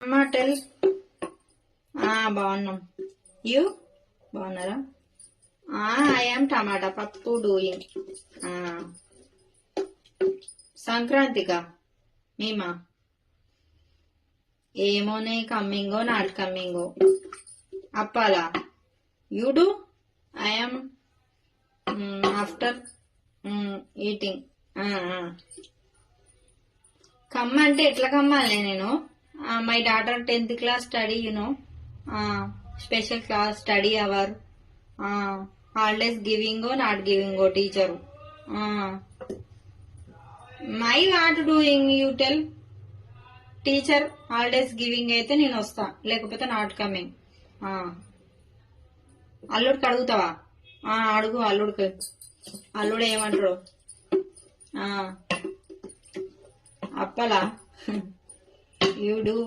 అమ్మా టెల్. బాగున్నాం. యూ బాగున్నారా? ఐ యామ్ టమాటా పప్పు డూయింగ్. సంక్రాంతిగా మేమా ఏమోనే, కమ్మింగో నాట్ కమ్మింగో. అప్పాలా? You do? I am after eating. కమ్మ అంటే ఎట్లా కమ్మాలి నేను? My daughter 10th class study you know, special class study hour, holidays గివింగో నాట్ గివింగో teacher. My what doing you tell. Teacher holidays giving అయితే నేను వస్తా, లేకపోతే నాట్ కమింగ్. అల్లుడికి అడుగుతావా? అడుగు అల్లుడికి. అల్లుడు ఏమంటారు? అప్పలా? You do